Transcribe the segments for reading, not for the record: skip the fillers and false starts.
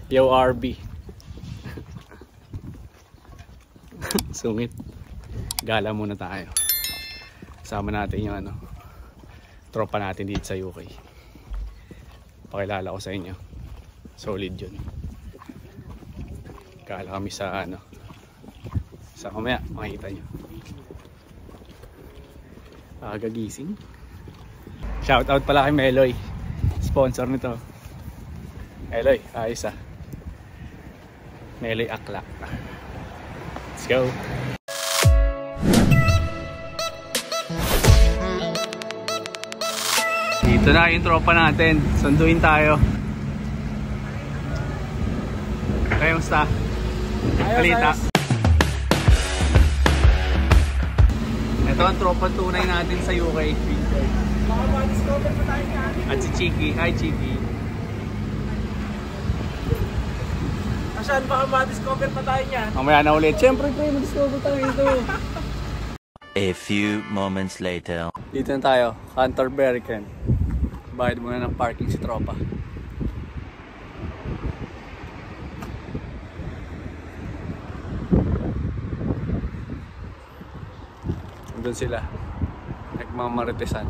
Yo RB. Sungit. Gala muna tayo. Sama natin yung ano, tropa natin dito sa UK. Pakilala ko sa inyo. Solid yun. Gala kami sa ano, sa kamaya makikita nyo. Agagising. Shoutout pala kay Meloy, sponsor nito. Meloy, ayos ah. Meloy Akla. Let's go. Dito na yung tropa natin. Sunduin tayo. Kamusta? Kalita. Ito ang tropa tunay natin sa UK. At si Chiki. Hi Chiki. Asan baka ma-discover pa tayo niyan? Mamaya na ulit. Siyempre pre, ma-discover tayo ito. A few moments later. Dito na tayo. Canterbury Ken. Bayad muna ng parking si tropa. Doon sila. Nagmamaritesan.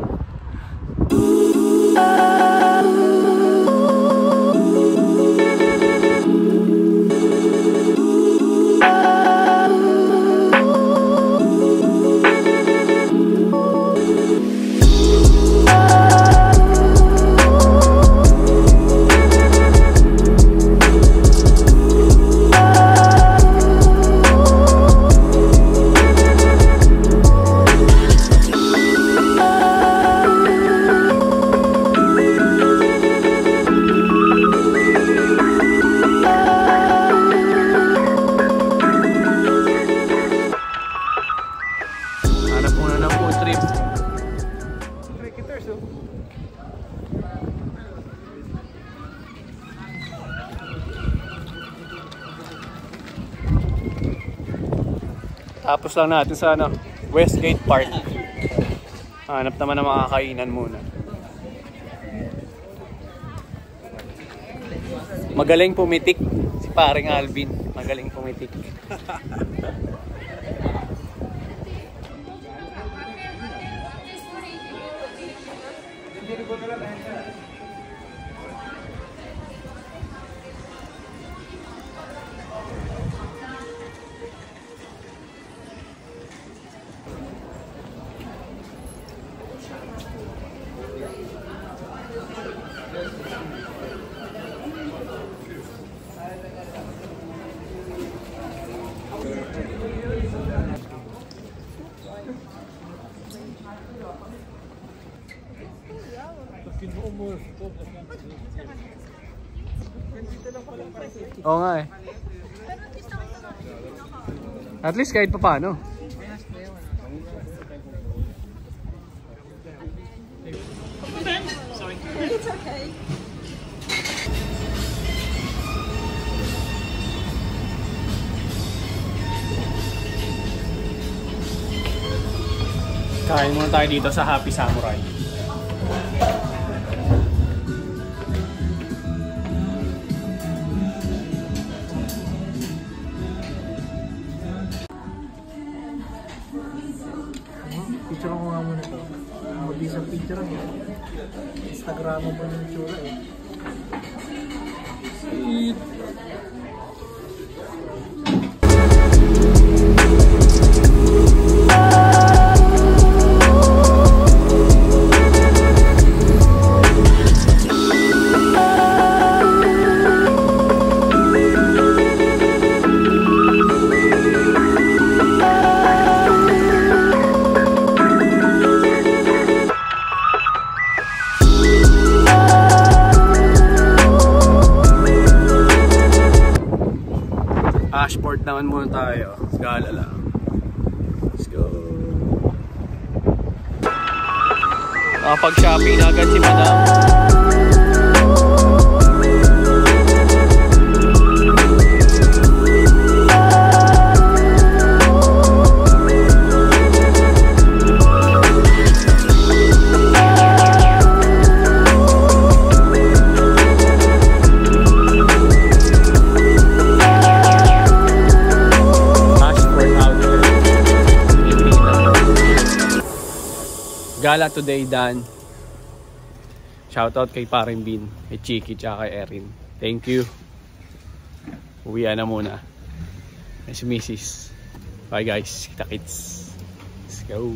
Tapos lang natin sa ano, Westgate Park. Hanap naman ng mga kainan muna. Magaling pumitik si paring Alvin. Magaling pumitik. Oo nga eh. At least kahit pa paano. It's okay. Kain muna tayo dito sa Happy Samurai. Picture ko nga muna ito. Mabis ang picture niya. Instagram mo yung tsura eh. Sweet! Ashport naman muna tayo. Gala lang. Let's go. Nakapag-shopping na agad si Madam. gala today done. Shoutout kay Paring Bin, kay Chiki, tsaka kay Erin. Thank you. Uwian na muna. Si Mrs. Bye guys. Kita-kits. Let's go.